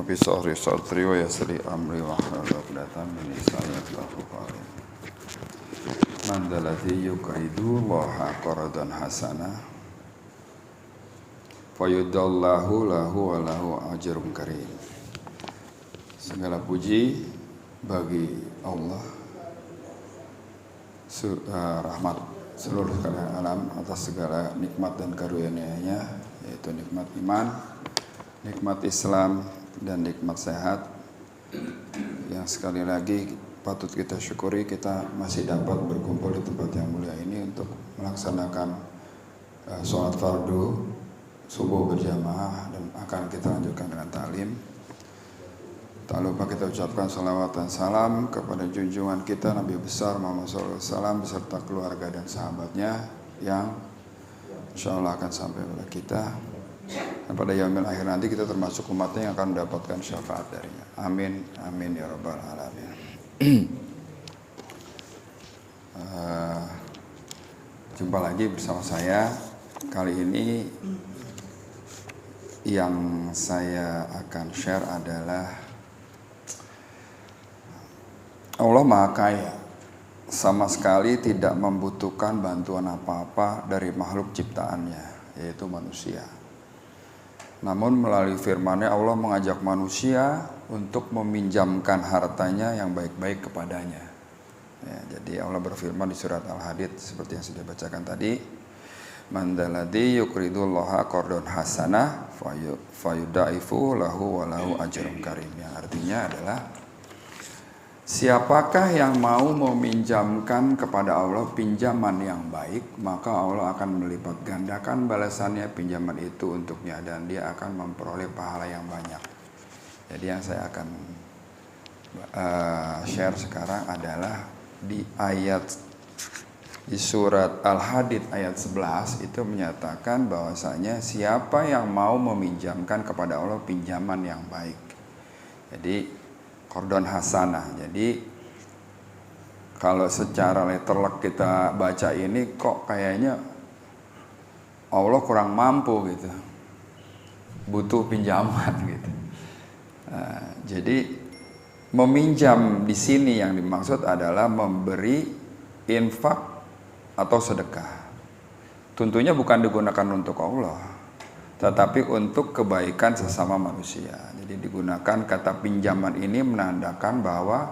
Rabbi shrah sadri wa yassir li amri wahlul 'uqdatam min lisani yafqahu qawli. Man dzalladzi yuqridu Allaha qardan hasana fayudallahu lahu wa lahu ajrun karim. Segala puji bagi Allah, rahmat seluruh alam atas segala nikmat dan karunia-Nya, yaitu nikmat iman, nikmat Islam, dan nikmat sehat yang sekali lagi patut kita syukuri. Kita masih dapat berkumpul di tempat yang mulia ini untuk melaksanakan sholat fardu subuh berjamaah, dan akan kita lanjutkan dengan ta'lim. Tak lupa kita ucapkan salawat dan salam kepada junjungan kita Nabi besar Muhammad SAW beserta keluarga dan sahabatnya yang insya Allah akan sampai kepada kita. Dan pada yaumil akhir nanti kita termasuk umatnya yang akan mendapatkan syafaat darinya. Amin, amin ya rabbal alamin. Jumpa lagi bersama saya. Kali ini yang saya akan share adalah Allah Maha Kaya, sama sekali tidak membutuhkan bantuan apa-apa dari makhluk ciptaannya, yaitu manusia. Namun melalui firman-Nya Allah mengajak manusia untuk meminjamkan hartanya yang baik-baik kepadanya. Ya, jadi Allah berfirman di surat Al-Hadid seperti yang sudah bacakan tadi, man dzalladzi yuqridullaha qardan hasanah fayudaifu lahu wa lahu ajrun karim. Yang artinya adalah siapakah yang mau meminjamkan kepada Allah pinjaman yang baik, maka Allah akan melipat gandakan balasannya pinjaman itu untuknya, dan dia akan memperoleh pahala yang banyak. Jadi yang saya akan share sekarang adalah di surat Al-Hadid ayat 11 itu menyatakan bahwasanya siapa yang mau meminjamkan kepada Allah pinjaman yang baik. Jadi qardon hasanah. Jadi kalau secara letterlek kita baca ini kok kayaknya Allah kurang mampu gitu, butuh pinjaman gitu. Jadi meminjam di sini yang dimaksud adalah memberi infak atau sedekah. Tentunya bukan digunakan untuk Allah, tetapi untuk kebaikan sesama manusia. Jadi digunakan kata pinjaman ini menandakan bahwa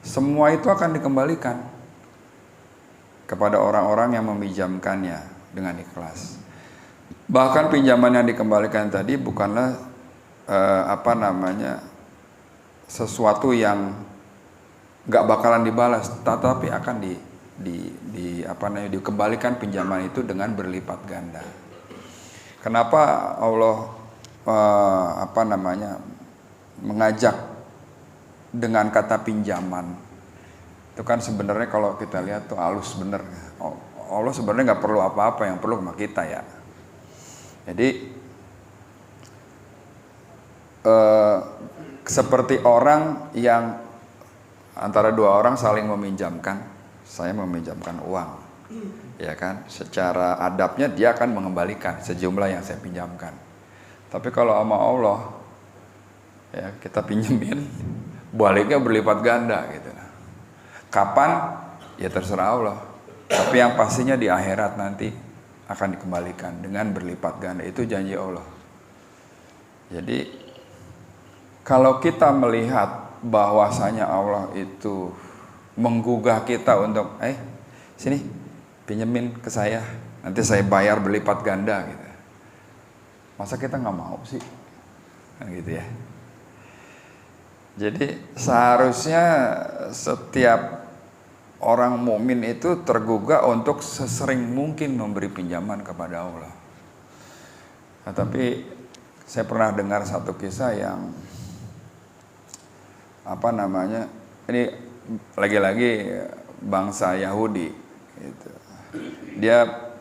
semua itu akan dikembalikan kepada orang-orang yang meminjamkannya dengan ikhlas. Bahkan pinjaman yang dikembalikan tadi bukanlah sesuatu yang gak bakalan dibalas, tetapi akan dikembalikan pinjaman itu dengan berlipat ganda. Kenapa Allah mengajak dengan kata pinjaman? Itu kan sebenarnya kalau kita lihat tuh halus bener. Allah sebenarnya nggak perlu apa-apa, yang perlu sama kita ya. Jadi seperti orang yang antara dua orang saling meminjamkan. Saya meminjamkan uang, ya kan? Secara adabnya dia akan mengembalikan sejumlah yang saya pinjamkan. Tapi kalau sama Allah, ya kita pinjemin, baliknya berlipat ganda gitu. Kapan? Ya terserah Allah. Tapi yang pastinya di akhirat nanti akan dikembalikan dengan berlipat ganda. Itu janji Allah. Jadi kalau kita melihat bahwasanya Allah itu menggugah kita untuk sini pinjemin ke saya, nanti saya bayar berlipat ganda gitu. Masa kita nggak mau sih? Nah, gitu ya. Jadi seharusnya setiap orang mukmin itu tergugah untuk sesering mungkin memberi pinjaman kepada Allah. Nah, tapi saya pernah dengar satu kisah yang ini lagi-lagi bangsa Yahudi gitu.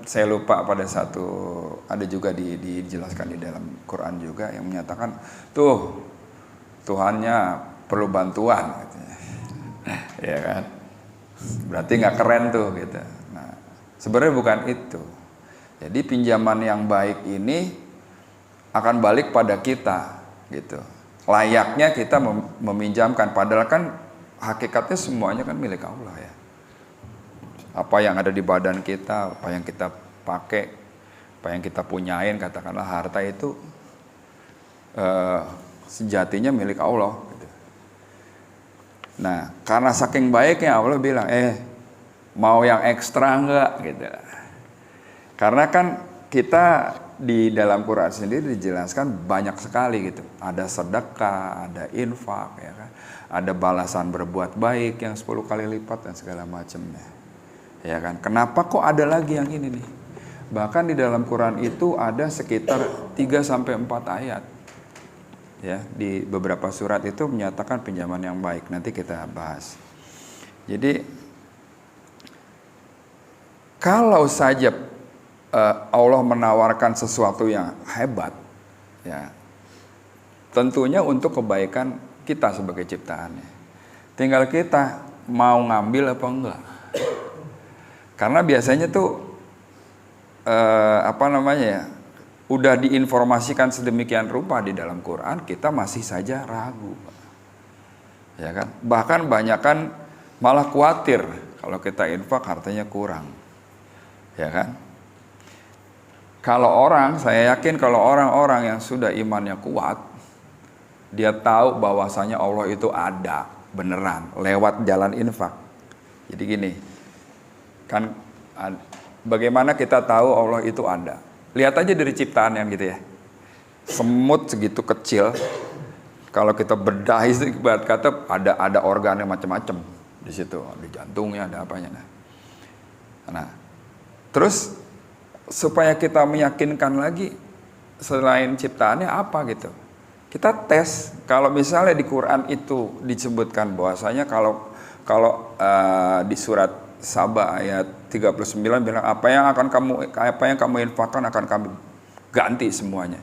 Saya lupa pada ada juga dijelaskan di dalam Quran juga yang menyatakan tuh Tuhannya perlu bantuan gitu. Ya kan, berarti nggak keren tuh gitu. Nah, sebenarnya bukan itu. Jadi pinjaman yang baik ini akan balik pada kita gitu. layaknya kita meminjamkan, padahal kan hakikatnya semuanya kan milik Allah ya. Apa yang ada di badan kita, apa yang kita pakai, apa yang kita punyain, katakanlah harta itu sejatinya milik Allah gitu. Nah, karena saking baiknya Allah bilang, mau yang ekstra enggak gitu. Karena kan kita di dalam Quran sendiri dijelaskan banyak sekali gitu. Ada sedekah, ada infak, ya kan? Ada balasan berbuat baik yang 10 kali lipat dan segala macamnya. Ya kan? Kenapa kok ada lagi yang ini nih? Bahkan di dalam Quran itu ada sekitar 3 sampai 4 ayat. Ya, di beberapa surat itu menyatakan pinjaman yang baik. Nanti kita bahas. Jadi kalau saja Allah menawarkan sesuatu yang hebat, ya, tentunya untuk kebaikan kita sebagai ciptaannya. Tinggal kita mau ngambil apa enggak. Karena biasanya tuh udah diinformasikan sedemikian rupa di dalam Quran, kita masih saja ragu, ya kan? Bahkan banyak kan malah khawatir kalau kita infak hartanya kurang, ya kan? Saya yakin kalau orang-orang yang sudah imannya kuat, dia tahu bahwasanya Allah itu ada beneran lewat jalan infak. Jadi gini, kan bagaimana kita tahu Allah itu ada? Lihat aja dari ciptaan yang gitu ya. Semut segitu kecil, kalau kita bedah itu ibarat kata ada organnya macam-macam di situ, ada jantungnya, ada apanya. Nah, terus supaya kita meyakinkan lagi selain ciptaannya apa gitu, kita tes. Kalau misalnya di Quran itu disebutkan bahwasanya kalau di surat Saba ayat 39 bilang apa yang kamu infakkan akan kami ganti semuanya.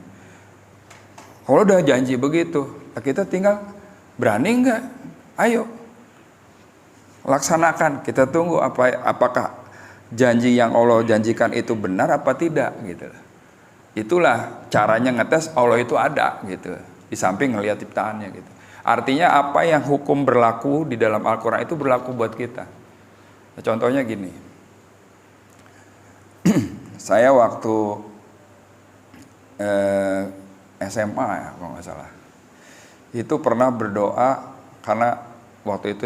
Kalau udah janji begitu, kita tinggal berani enggak? Ayo laksanakan. Kita tunggu apakah janji yang Allah janjikan itu benar apa tidak gitu. Itulah caranya ngetes Allah itu ada gitu. Di samping ngelihat ciptaannya gitu. Artinya apa yang hukum berlaku di dalam Al-Quran itu berlaku buat kita. Nah, contohnya gini. Saya waktu SMA ya kalau nggak salah. Itu pernah berdoa karena waktu itu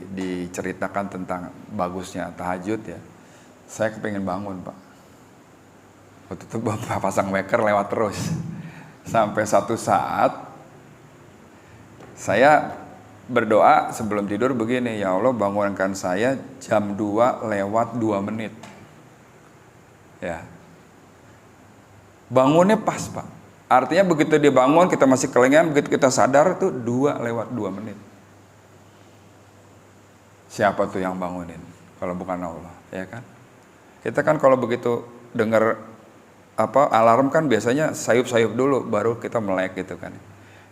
diceritakan tentang bagusnya tahajud ya. Saya kepengen bangun Pak. Waktu itu bapak pasang weker lewat terus. Sampai satu saat saya berdoa sebelum tidur begini, ya Allah bangunkan saya jam 2 lewat 2 menit. Ya. Bangunnya pas Pak. Artinya begitu dia bangun kita masih kelingan, begitu kita sadar itu 2 lewat 2 menit. Siapa tuh yang bangunin? Kalau bukan Allah, ya kan? Kita kan kalau begitu dengar alarm kan biasanya sayup-sayup dulu baru kita melek gitu kan.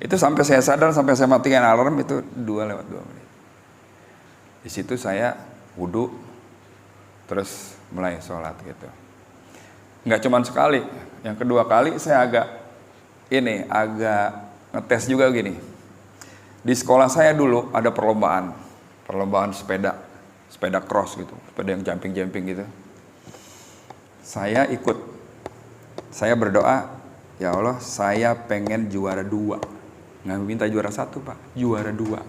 Itu sampai saya sadar, sampai saya matikan alarm itu 2 lewat 2 menit. Di situ saya wudhu terus mulai sholat gitu. Nggak cuma sekali, yang kedua kali saya agak ngetes juga gini. Di sekolah saya dulu ada perlombaan sepeda cross gitu, sepeda yang jumping gitu. Saya ikut, saya berdoa, ya Allah saya pengen juara 2, nggak minta juara 1 Pak, juara 2.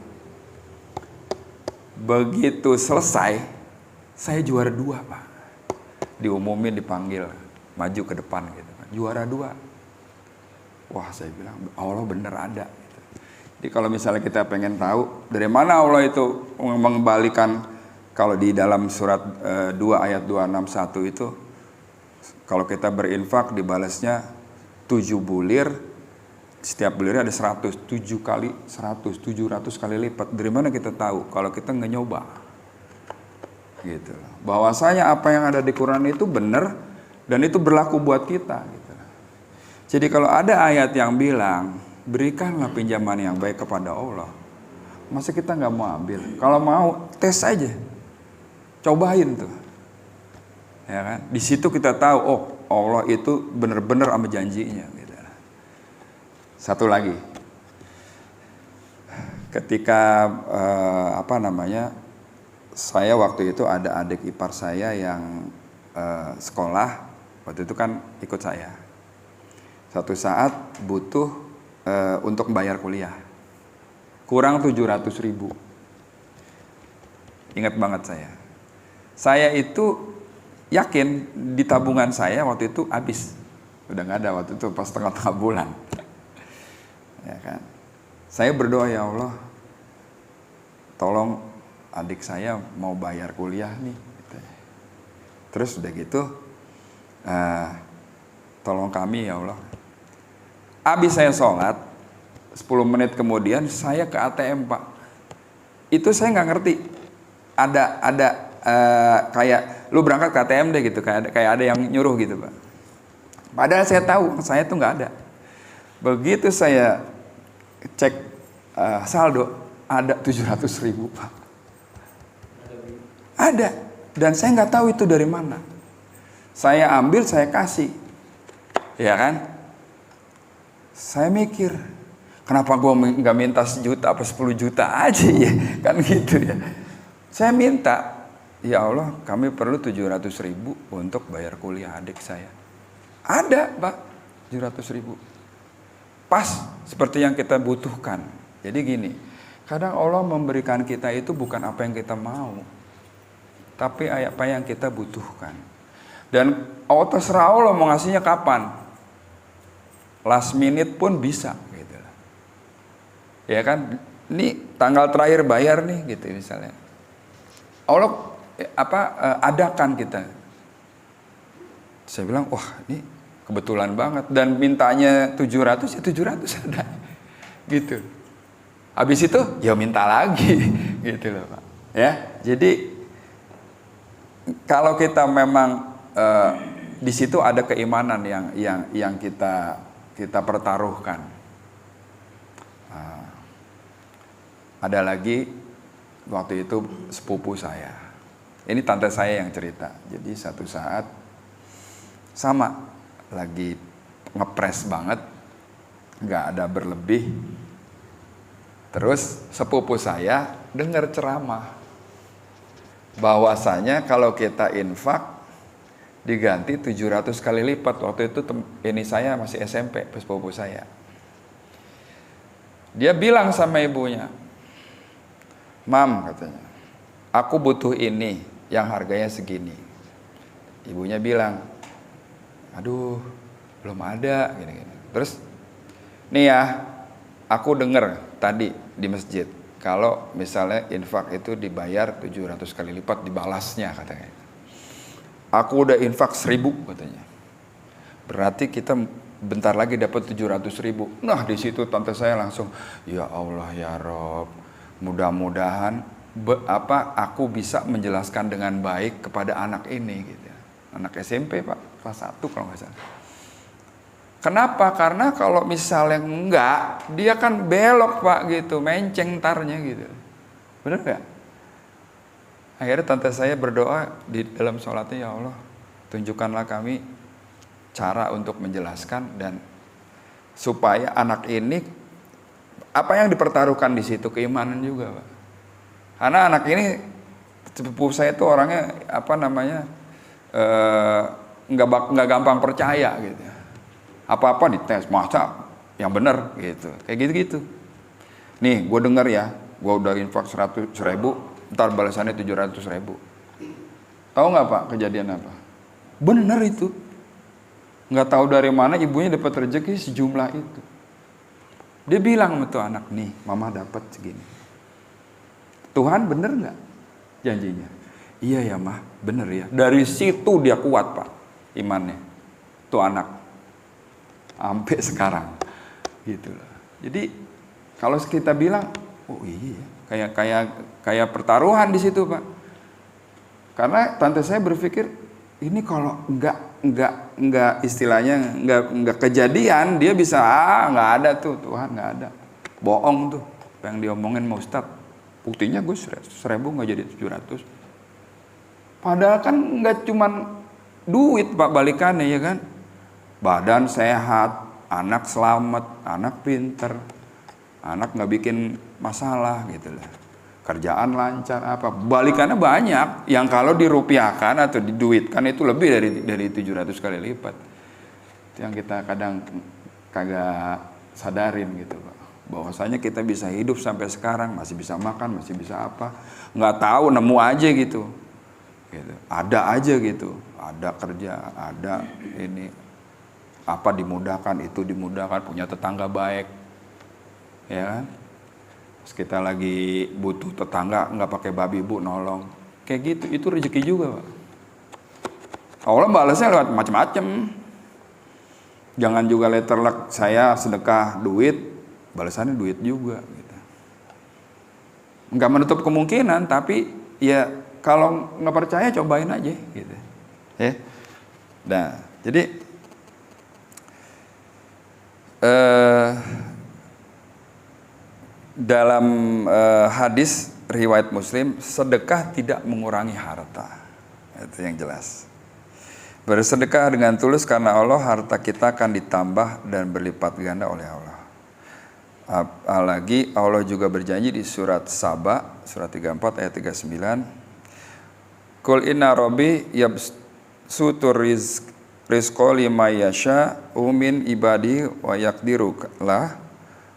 Begitu selesai, saya juara 2 Pak, diumumin, dipanggil, maju ke depan gitu, juara 2. Wah saya bilang Allah bener ada. Jadi kalau misalnya kita pengen tahu dari mana Allah itu mengembalikan, kalau di dalam surat 2 ayat 261 itu, kalau kita berinfak dibalasnya 7 bulir, setiap bulirnya ada 100, 7 kali 100, 700 kali lipat. Dari mana kita tahu? Kalau kita nggak nyoba. Gitu. Bahwasanya apa yang ada di Quran itu benar dan itu berlaku buat kita. Gitu. Jadi kalau ada ayat yang bilang berikanlah pinjaman yang baik kepada Allah, masa kita nggak mau ambil? Kalau mau tes aja, cobain tuh, ya kan? Di situ kita tahu, oh Allah itu benar-benar sama janjinya. Gitu. Satu lagi, ketika saya waktu itu ada adik ipar saya yang sekolah, waktu itu kan ikut saya. Satu saat butuh untuk bayar kuliah, kurang 700.000. Ingat banget saya. Saya itu yakin di tabungan saya waktu itu habis. Udah nggak ada waktu itu, pas tengah-tengah bulan. Ya kan? Saya berdoa, ya Allah, tolong adik saya mau bayar kuliah nih. Terus udah gitu, tolong kami ya Allah. Habis saya sholat, 10 menit kemudian saya ke ATM, Pak. Itu saya nggak ngerti. Ada kayak lu berangkat ke ATM deh gitu, kayak ada yang nyuruh gitu, Pak. Padahal saya tahu saya tuh nggak ada. Begitu saya cek saldo, ada 700.000, Pak. Ada, dan saya nggak tahu itu dari mana. Saya ambil, saya kasih, ya kan? Saya mikir, kenapa gue nggak minta 1 juta apa 10 juta aja ya, kan gitu ya. Saya minta, ya Allah, kami perlu 700.000 untuk bayar kuliah adik saya. Ada, Pak, 700.000. Pas seperti yang kita butuhkan. Jadi gini, kadang Allah memberikan kita itu bukan apa yang kita mau, tapi apa yang kita butuhkan. Dan terserah Allah mau ngasihnya kapan. Last minute pun bisa gitu. Ya kan? Ini tanggal terakhir bayar nih gitu misalnya. Allah adakan kita. Saya bilang, wah ini kebetulan banget. Dan mintanya 700, ya 700 ada. Gitu. Habis itu, ya minta lagi. Gitu loh, Pak. Ya, jadi kalau kita memang di situ ada keimanan yang kita pertaruhkan. Ada lagi waktu itu sepupu saya. Ini tante saya yang cerita. Jadi satu saat sama lagi ngepres banget, nggak ada berlebih. Terus sepupu saya dengar ceramah bahwasanya kalau kita infak diganti 700 kali lipat. Waktu itu ini saya masih SMP, sepupu saya. Dia bilang sama ibunya, "Mam," katanya, "aku butuh ini yang harganya segini." Ibunya bilang, "Aduh, belum ada gini-gini." Terus, "Nih ya, aku dengar tadi di masjid kalau misalnya infak itu dibayar 700 kali lipat dibalasnya," katanya. "Aku udah infak 1.000," katanya. "Berarti kita bentar lagi dapat 700.000. Nah, di situ tante saya langsung, "Ya Allah ya Rob, mudah-mudahan aku bisa menjelaskan dengan baik kepada anak ini," gitu. Anak SMP, Pak, kelas 1 kalau nggak salah. Kenapa? Karena kalau misalnya enggak, dia kan belok, Pak, gitu, menceng tarnya gitu. Benar nggak? Akhirnya tante saya berdoa di dalam sholatnya, "Ya Allah, tunjukkanlah kami cara untuk menjelaskan dan supaya anak ini apa yang dipertaruhkan di situ keimanan juga, Pak." Karena anak ini sepupu saya itu orangnya nggak gampang percaya gitu. Apa-apa dites, masa yang benar gitu, kayak gitu-gitu. "Nih, gue denger ya, gue udah infak 100.000, ntar balasannya 700.000. Tahu nggak, Pak, kejadian apa? Bener itu. Nggak tahu dari mana ibunya dapat rezeki sejumlah itu. Dia bilang sama tuh anak, "Nih, mama dapat segini. Tuhan bener nggak janjinya?" "Iya ya, mah, bener ya." Dari situ dia kuat, Pak, imannya. Tuh anak sampai sekarang gitu loh. Jadi kalau kita bilang, oh iya, kayak pertaruhan di situ, Pak. Karena tante saya berpikir, ini kalau enggak istilahnya enggak kejadian, dia bisa nggak ada tuh, Tuhan nggak ada, bohong tuh yang diomongin sama Ustadz. Buktinya gue 1.000 nggak jadi 700. Padahal kan nggak cuman duit, Pak, balikannya ya kan. Badan sehat, anak selamat, anak pinter, anak nggak bikin masalah gitu lah, kerjaan lancar apa, balikannya banyak yang kalau dirupiahkan atau diduitkan itu lebih dari 700 kali lipat. Itu yang kita kadang kagak sadarin gitu Pak, bahwasanya kita bisa hidup sampai sekarang, masih bisa makan, masih bisa apa, nggak tahu, nemu aja gitu, ada aja gitu, ada kerja, ada ini apa, dimudahkan, itu dimudahkan, punya tetangga baik, ya kan? Terus kita lagi butuh tetangga nggak pakai babi bu, nolong, kayak gitu, itu rezeki juga Pak. Allah balasnya lewat macam-macam. Jangan juga letterlek saya sedekah duit, balasannya duit juga gitu. Nggak menutup kemungkinan, tapi ya kalau nggak percaya cobain aja gitu. Ya. Nah, jadi dalam hadis riwayat Muslim, sedekah tidak mengurangi harta. Itu yang jelas. Bersedekah dengan tulus karena Allah, harta kita akan ditambah dan berlipat ganda oleh Allah. Apalagi Allah juga berjanji di surat Saba, surat 34 ayat 39. Qul inna rabbi yabsutur rizqa liman yasha'u min ibadi wa yaqdiru lah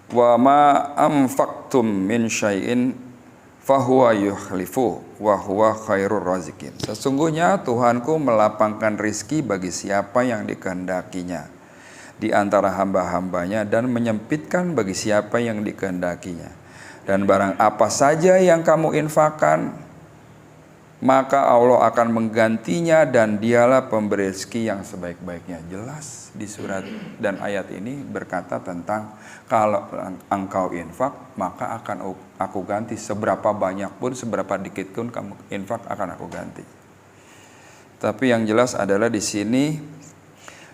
wa ma anfaqtum min syai'in fahuwa yukhlifu wa huwa khairur razikin. Sesungguhnya Tuhanku melapangkan rizki bagi siapa yang dikehendakinya di antara hamba-hambanya dan menyempitkan bagi siapa yang dikehendakinya. Dan barang apa saja yang kamu infakkan, maka Allah akan menggantinya dan dialah pemberi rezeki yang sebaik-baiknya. Jelas di surat dan ayat ini berkata tentang kalau engkau infak, maka akan aku ganti. Seberapa banyak pun, seberapa dikit pun kamu infak, akan aku ganti. Tapi yang jelas adalah di sini,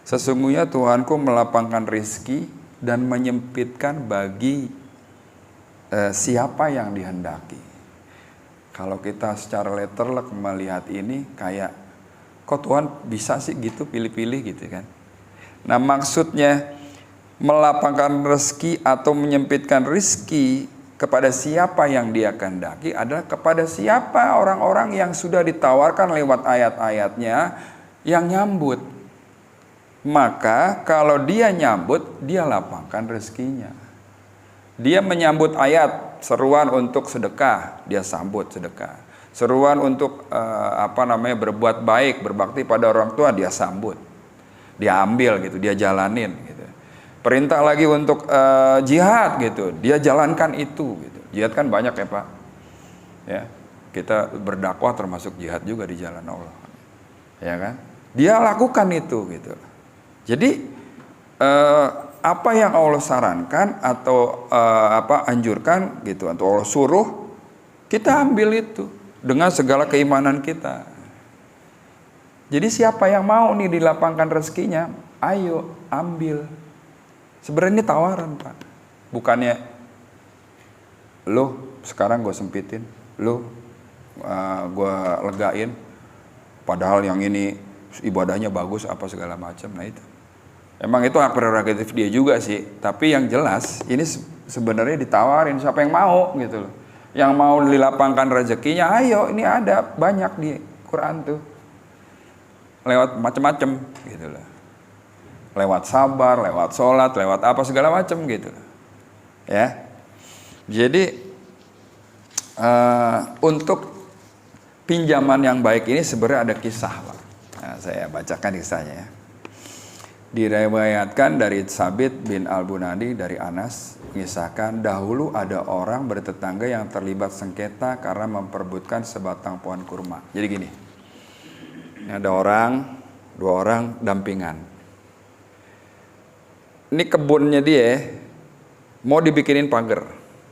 sesungguhnya Tuhanku melapangkan rezeki dan menyempitkan bagi siapa yang dihendaki. Kalau kita secara letterlek melihat ini, kayak kok Tuhan bisa sih gitu pilih-pilih gitu kan. Nah, maksudnya melapangkan rezeki atau menyempitkan rezeki kepada siapa yang dia kehendaki adalah kepada siapa orang-orang yang sudah ditawarkan lewat ayat-ayatnya yang nyambut. Maka kalau dia nyambut, dia lapangkan rezekinya. Dia menyambut ayat seruan untuk sedekah, dia sambut sedekah. Seruan untuk berbuat baik, berbakti pada orang tua, dia sambut. Dia ambil gitu, dia jalanin gitu. Perintah lagi untuk jihad gitu, dia jalankan itu gitu. Jihad kan banyak ya Pak. Ya, kita berdakwah termasuk jihad juga di jalan Allah. Ya kan? Dia lakukan itu gitu. Jadi apa yang Allah sarankan atau anjurkan gitu, atau Allah suruh, kita ambil itu dengan segala keimanan kita. Jadi siapa yang mau nih dilapangkan rezekinya, ayo ambil. Sebenarnya ini tawaran Pak, bukannya lo sekarang gue sempitin, lo gue legain, padahal yang ini ibadahnya bagus apa segala macam. Nah itu emang itu hak prerogatif dia juga sih, tapi yang jelas ini sebenarnya ditawarin siapa yang mau gitu loh. Yang mau dilapangkan rezekinya, ayo, ini ada banyak di Quran tuh. Lewat macam-macam gitu loh. Lewat sabar, lewat sholat, lewat apa segala macam gitu loh. Ya. Jadi untuk pinjaman yang baik ini sebenarnya ada kisah Pak. Nah, saya bacakan kisahnya ya. Diriwayatkan dari Sabit bin Al-Bunadi dari Anas, mengisahkan dahulu ada orang bertetangga yang terlibat sengketa karena memperebutkan sebatang pohon kurma. Jadi gini, ada dua orang dampingan. Ini kebunnya dia mau dibikinin pagar.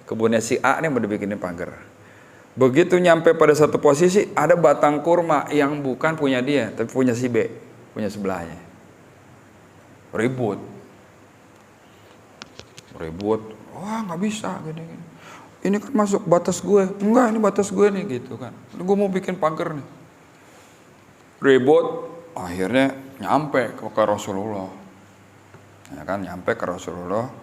Kebunnya si A nih mau dibikinin pagar. Begitu nyampe pada satu posisi, ada batang kurma yang bukan punya dia, tapi punya si B, punya sebelahnya. Ribut, wah nggak bisa gini. Ini kan masuk batas gue, enggak ini batas gue nih gitu kan. Gue mau bikin pagar nih. Ribut, akhirnya nyampe ke Rasulullah. Ya kan, nyampe ke Rasulullah.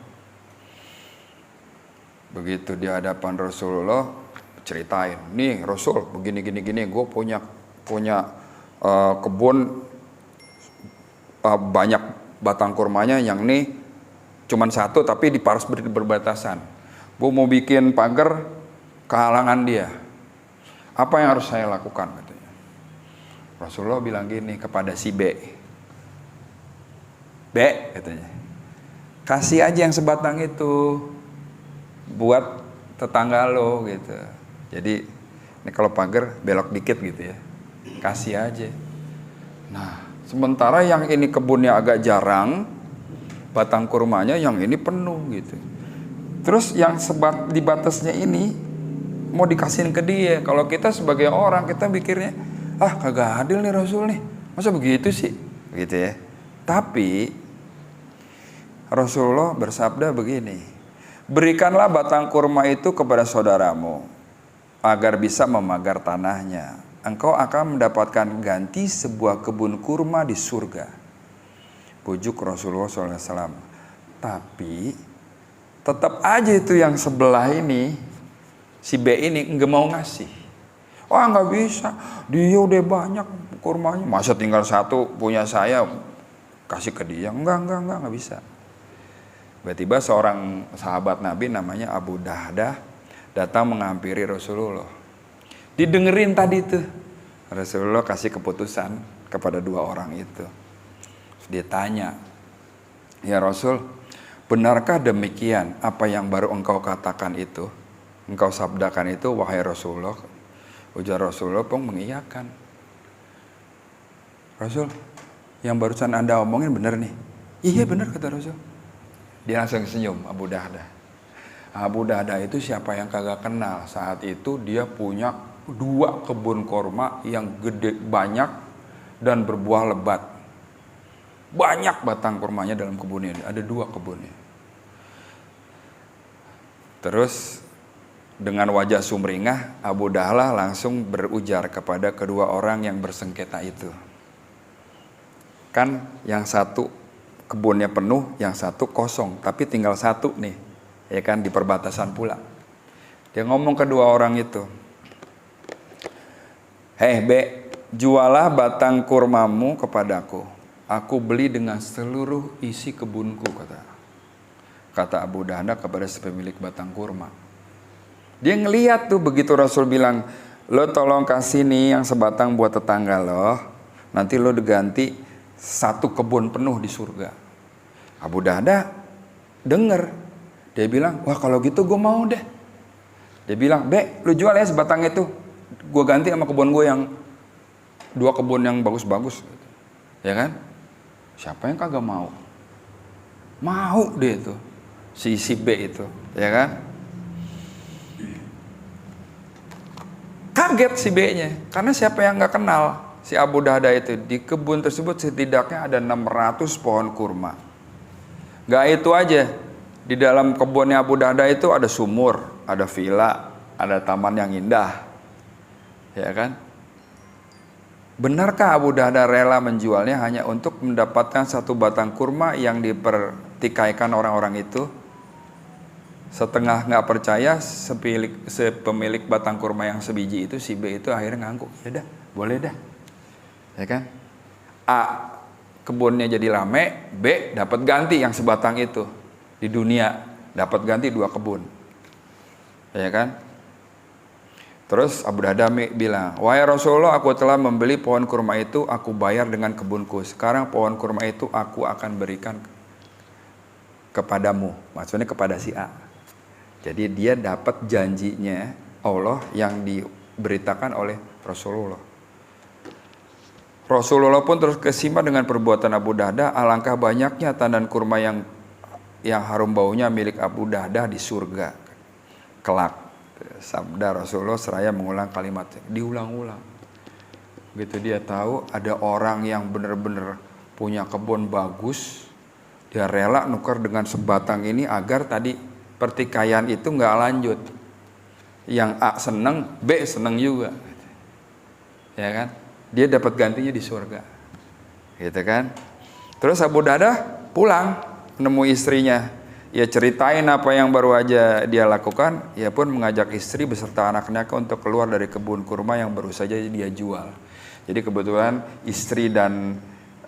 Begitu di hadapan Rasulullah ceritain, nih Rasul begini gini gini, gue punya kebun banyak batang kurmanya, yang nih cuman satu tapi di paras berbatasan. Gue mau bikin pagar kehalangan dia. Apa yang harus saya lakukan, katanya. Rasulullah bilang gini kepada si B, katanya, kasih aja yang sebatang itu buat tetangga lo gitu. Jadi ini kalau pagar belok dikit gitu ya, kasih aja. Nah, sementara yang ini kebunnya agak jarang, batang kurmanya yang ini penuh gitu. Terus yang di batasnya ini mau dikasihin ke dia. Kalau kita sebagai orang, kita pikirnya, kagak adil nih Rasul nih, masa begitu sih, gitu ya. Tapi Rasulullah bersabda begini, berikanlah batang kurma itu kepada saudaramu agar bisa memagar tanahnya. Engkau akan mendapatkan ganti sebuah kebun kurma di surga. Pujuk Rasulullah SAW. Tapi tetap aja itu yang sebelah ini, si B ini nggak mau ngasih. Wah, nggak bisa, dia udah banyak kurmanya, masa tinggal satu punya saya kasih ke dia? Enggak bisa. Tiba-tiba seorang sahabat Nabi namanya Abu Dahdah datang menghampiri Rasulullah. Didengerin tadi tuh, Rasulullah kasih keputusan kepada dua orang itu. Dia tanya, ya Rasul, benarkah demikian apa yang baru engkau katakan itu, engkau sabdakan itu, wahai Rasulullah? Ujar Rasulullah pun mengiyakan. Rasul, yang barusan Anda omongin benar nih? Iya benar, kata Rasul. Dia langsung senyum, Abu Dahdah. Abu Dahdah itu siapa yang kagak kenal? Saat itu dia punya 2 kebun kurma yang gede banyak dan berbuah lebat. Banyak batang kurmanya dalam kebunnya. Ada 2 kebunnya. Terus dengan wajah sumringah, Abu Dahlah langsung berujar kepada kedua orang yang bersengketa itu. Kan yang satu kebunnya penuh, yang satu kosong, tapi tinggal satu nih, ya kan, di perbatasan pula. Dia ngomong kedua orang itu, hei B, jualah batang kurmamu kepadaku, aku beli dengan seluruh isi kebunku, kata Abu Dahdah kepada si pemilik batang kurma. Dia ngeliat tuh begitu Rasul bilang, lo tolong kasih nih yang sebatang buat tetangga lo, nanti lo diganti 1 kebun penuh di surga. Abu Dahdah denger, dia bilang, wah kalau gitu gue mau deh. Dia bilang, B, lu jual ya sebatang itu, gue ganti sama kebun gue yang 2 kebun yang bagus-bagus, ya kan? Siapa yang kagak mau? Mau deh itu, si B itu, ya kan? Kaget si B-nya, karena siapa yang nggak kenal si Abu Dahdah itu. Di kebun tersebut setidaknya ada 600 pohon kurma. Gak itu aja, di dalam kebunnya Abu Dahdah itu ada sumur, ada villa, ada taman yang indah, ya kan? Benarkah Abu Dahdah rela menjualnya hanya untuk mendapatkan 1 batang kurma yang dipertikaikan orang-orang itu? Setengah nggak percaya, pemilik batang kurma yang sebiji itu, si B itu akhirnya ngangguk, ya dah, boleh dah, ya kan? A, kebunnya jadi rame, B dapat ganti yang sebatang itu. Di dunia dapat ganti 2 kebun, ya kan? Terus Abu Dahdah bilang, wahai Rasulullah, aku telah membeli pohon kurma itu, aku bayar dengan kebunku. Sekarang pohon kurma itu aku akan berikan kepadamu, maksudnya kepada si A. Jadi dia dapat janjinya Allah yang diberitakan oleh Rasulullah. Rasulullah pun terus kesima dengan perbuatan Abu Dahdah. Alangkah banyaknya tandan kurma yang harum baunya milik Abu Dahdah di surga kelak. Sabda Rasulullah seraya mengulang kalimat, diulang-ulang. Begitu dia tahu ada orang yang benar-benar punya kebun bagus, dia rela nukar dengan sebatang ini agar tadi pertikaian itu nggak lanjut. Yang A seneng, B seneng juga, ya kan? Dia dapat gantinya di surga, gitu kan? Terus Abu Dahdah pulang menemui istrinya. ia ceritain apa yang baru aja dia lakukan. Ia pun mengajak istri beserta anak-anaknya untuk keluar dari kebun kurma yang baru saja dia jual. Jadi kebetulan istri dan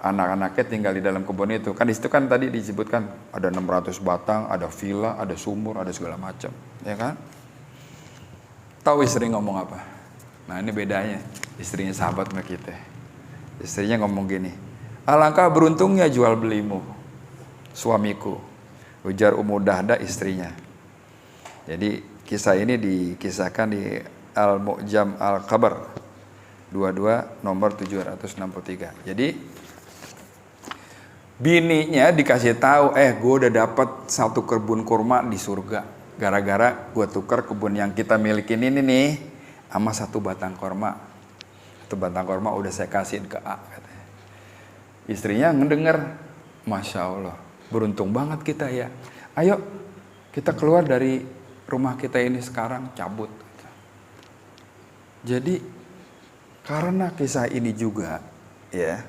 anak-anaknya tinggal di dalam kebun itu. Kan di situ kan tadi disebutkan ada 600 batang, ada villa, ada sumur, ada segala macam, ya kan? Tahu istri ngomong apa? Nah, ini bedanya istrinya sahabat sama kita. Istrinya ngomong gini, alangkah beruntungnya jual belimu, suamiku, ujar Ummu Dahdah istrinya. Jadi kisah ini dikisahkan di Al-Mu'jam Al-Khabar 22 nomor 763. Jadi bininya dikasih tahu, gue udah dapat satu kebun kurma di surga. Gara-gara gue tukar kebun yang kita milikin ini nih sama satu batang kurma. Satu batang kurma udah saya kasihin ke A, katanya. Istrinya ngedenger, Masya Allah, beruntung banget kita ya. Ayo kita keluar dari rumah kita ini sekarang, cabut. Jadi karena kisah ini juga, ya,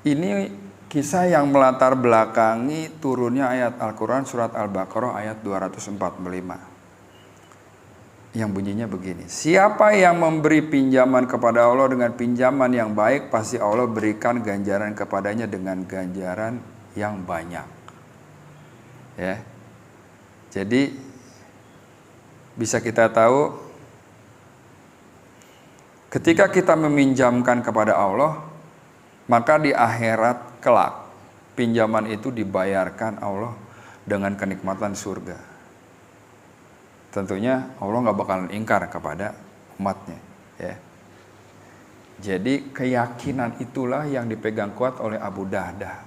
ini kisah yang melatar belakangi turunnya ayat Al-Quran surat Al-Baqarah ayat 245. Yang bunyinya begini, siapa yang memberi pinjaman kepada Allah dengan pinjaman yang baik, pasti Allah berikan ganjaran kepadanya dengan ganjaran yang banyak. Ya, jadi bisa kita tahu ketika kita meminjamkan kepada Allah, maka di akhirat kelak pinjaman itu dibayarkan Allah dengan kenikmatan surga. Tentunya Allah nggak bakalan ingkar kepada umatnya, ya. Jadi keyakinan itulah yang dipegang kuat oleh Abu Dahdah.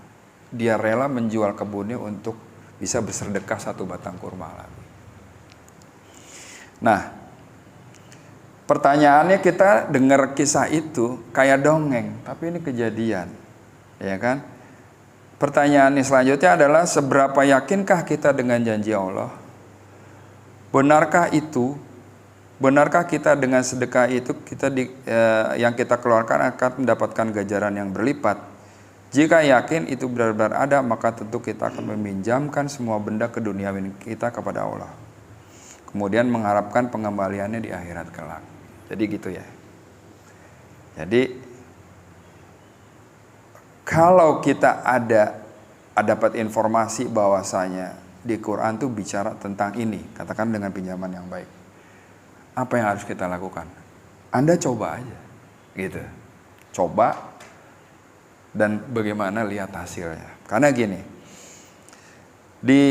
Dia rela menjual kebunnya untuk bisa bersedekah satu batang kurma lagi. Nah, pertanyaannya kita dengar kisah itu kayak dongeng, tapi ini kejadian, ya kan? Pertanyaannya selanjutnya adalah seberapa yakinkah kita dengan janji Allah? Benarkah itu? Benarkah kita dengan sedekah itu yang kita keluarkan akan mendapatkan ganjaran yang berlipat? Jika yakin itu benar-benar ada, maka tentu kita akan meminjamkan semua benda keduniawian kita kepada Allah. Kemudian mengharapkan pengembaliannya di akhirat kelak. Jadi gitu ya. Jadi kalau kita dapat informasi bahwasanya di Quran tuh bicara tentang ini, katakan dengan pinjaman yang baik, apa yang harus kita lakukan? Anda coba aja, gitu. Coba dan bagaimana lihat hasilnya. Karena gini, di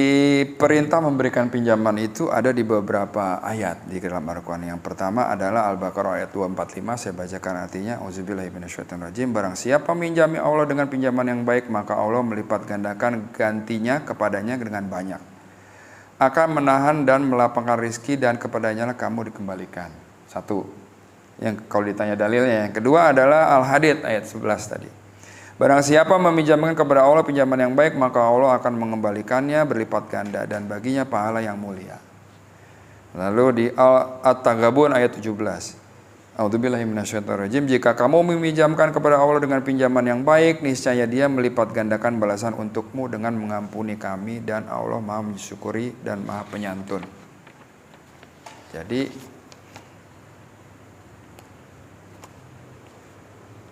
perintah memberikan pinjaman itu ada di beberapa ayat di dalam Al-Quran. Yang pertama adalah Al-Baqarah ayat 245, saya bacakan artinya. Auzubillahi minasyaitonirrajim. Barang siapa minjami Allah dengan pinjaman yang baik, maka Allah melipat gandakan gantinya kepadanya dengan banyak. Akan menahan dan melapangkan rizki dan kepadanya lah kamu dikembalikan. Satu. Yang kalau ditanya dalilnya. Yang kedua adalah Al-Hadid ayat 11 tadi. Barang siapa meminjamkan kepada Allah pinjaman yang baik, maka Allah akan mengembalikannya berlipat ganda dan baginya pahala yang mulia. Lalu di At-Taghabun ayat 17. A'udzubillahi minasyaitonirrajim. Jika kamu meminjamkan kepada Allah dengan pinjaman yang baik, niscaya Dia melipat gandakan balasan untukmu dengan mengampuni kami, dan Allah Maha mensyukuri dan Maha penyantun. Jadi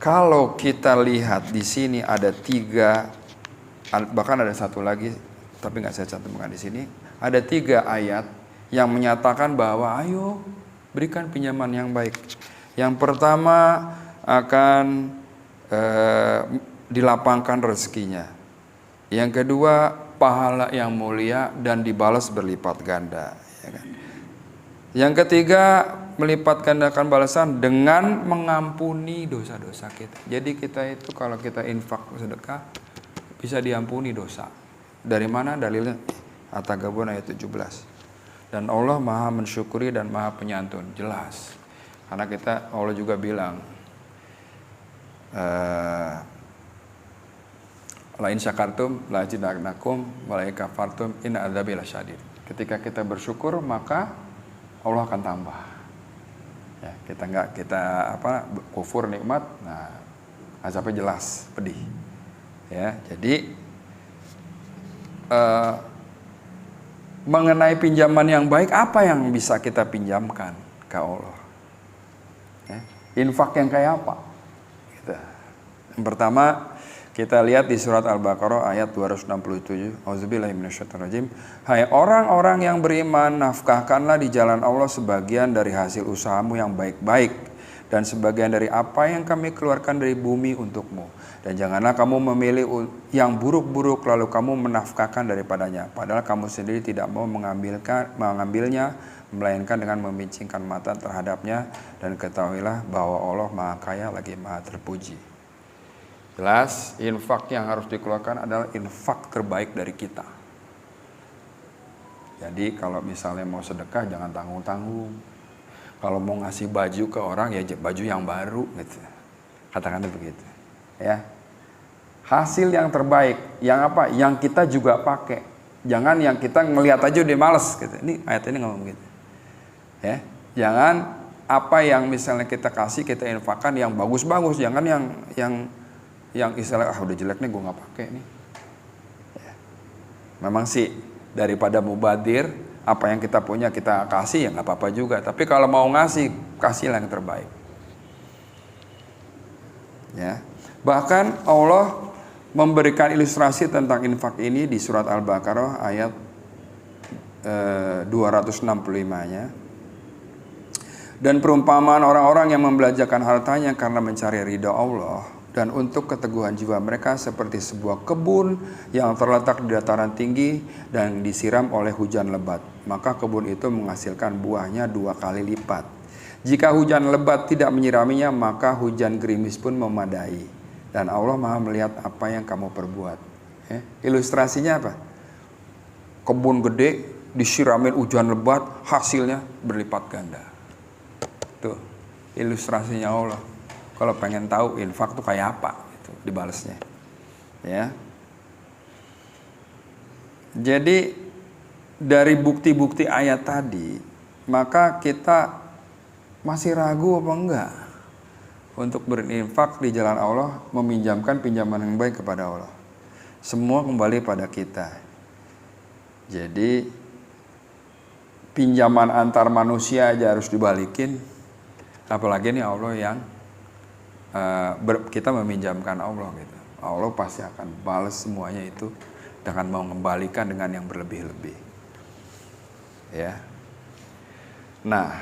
kalau kita lihat di sini ada 3, bahkan ada satu lagi, tapi nggak saya cantumkan di sini. Ada 3 ayat yang menyatakan bahwa ayo berikan pinjaman yang baik. Yang pertama akan dilapangkan rezekinya. Yang kedua pahala yang mulia dan dibalas berlipat ganda. Ya kan? Yang ketiga melipat gandakan balasan dengan mengampuni dosa-dosa kita. Jadi kita itu kalau kita infak sedekah bisa diampuni dosa. Dari mana dalilnya? At-Taghabun ayat 17. Dan Allah Maha mensyukuri dan Maha penyantun. Jelas. Karena Allah juga bilang la in syakartum la azidannakum wa la in kafartum inna adzabi lasyadid. Ketika kita bersyukur maka Allah akan tambah. Ya, kita kufur nikmat, nah azabnya jelas, pedih. Ya, jadi mengenai pinjaman yang baik, apa yang bisa kita pinjamkan ke Allah? Ya, infak yang kayak apa? Gitu. Yang pertama, kita lihat di surat Al-Baqarah ayat 267. Auzubillahi minasyaitonirrajim. Hai orang-orang yang beriman, nafkahkanlah di jalan Allah sebagian dari hasil usahamu yang baik-baik dan sebagian dari apa yang kami keluarkan dari bumi untukmu. Dan janganlah kamu memilih yang buruk-buruk lalu kamu menafkahkan daripadanya. Padahal kamu sendiri tidak mau mengambilnya, melainkan dengan memicingkan mata terhadapnya. Dan ketahuilah bahwa Allah Maha Kaya lagi Maha Terpuji. Jelas, infak yang harus dikeluarkan adalah infak terbaik dari kita. Jadi kalau misalnya mau sedekah jangan tanggung-tanggung. Kalau mau ngasih baju ke orang ya baju yang baru gitu. Katakanlah begitu. Ya. Hasil yang terbaik, yang apa? Yang kita juga pakai. Jangan yang kita ngelihat aja udah males gitu. Ini ayat ini ngomong gitu. Ya. Jangan apa yang misalnya kita kasih, kita infakkan yang bagus-bagus, jangan yang istilah udah jelek nih gue nggak pakai nih. Ya. Memang sih daripada mubadir, apa yang kita punya kita kasih ya nggak apa-apa juga. Tapi kalau mau ngasih, kasihlah yang terbaik. Ya. Bahkan Allah memberikan ilustrasi tentang infak ini di surat Al-Baqarah ayat 265-nya. Dan perumpamaan orang-orang yang membelanjakan hartanya karena mencari ridha Allah dan untuk keteguhan jiwa mereka seperti sebuah kebun yang terletak di dataran tinggi dan disiram oleh hujan lebat. Maka kebun itu menghasilkan buahnya 2 kali lipat. Jika hujan lebat tidak menyiraminya, maka hujan gerimis pun memadai. Dan Allah Maha melihat apa yang kamu perbuat. Ilustrasinya apa? Kebun gede disiramin hujan lebat, hasilnya berlipat ganda. Tuh, ilustrasinya Allah. Kalau pengen tahu infak tuh kayak apa, itu dibalasnya. Ya. Jadi dari bukti-bukti ayat tadi, maka kita masih ragu apa enggak untuk berinfak di jalan Allah, meminjamkan pinjaman yang baik kepada Allah. Semua kembali pada kita. Jadi pinjaman antar manusia aja harus dibalikin, apalagi nih Allah yang kita meminjamkan Allah gitu. Allah pasti akan balas semuanya itu dengan mau mengembalikan dengan yang berlebih-lebih. Ya. Nah,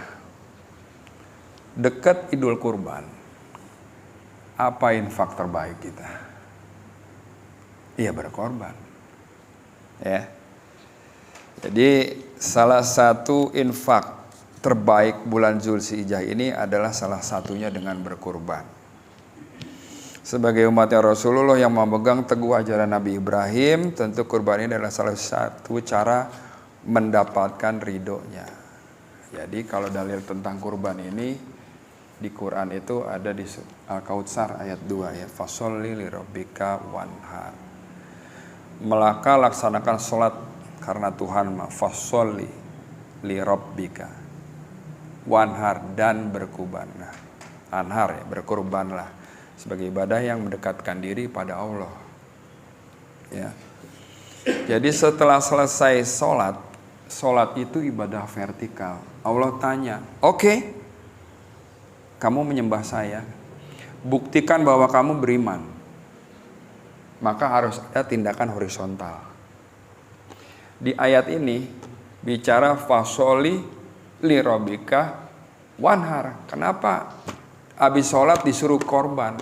dekat Idul Kurban, apa infak terbaik kita? Iya, berkorban. Ya. Jadi salah satu infak terbaik bulan Zulhijjah ini adalah salah satunya dengan berkorban. Sebagai umatnya Rasulullah yang memegang teguh ajaran Nabi Ibrahim, tentu kurban ini adalah salah satu cara mendapatkan ridhonya. Jadi kalau dalil tentang kurban ini di Quran itu ada di Al-Kautsar ayat 2 ya, fasholli lirabbika wanhar. Maka laksanakan sholat karena Tuhan, fasholli lirabbika wanhar, dan berkurban. Nah, anhar ya, berkurbanlah sebagai ibadah yang mendekatkan diri pada Allah. Ya. Jadi setelah selesai sholat itu ibadah vertikal. Allah tanya, oke, kamu menyembah saya, buktikan bahwa kamu beriman. Maka harus ada tindakan horizontal. Di ayat ini bicara fasoli lirobika wanhar. Kenapa? Habis sholat disuruh korban.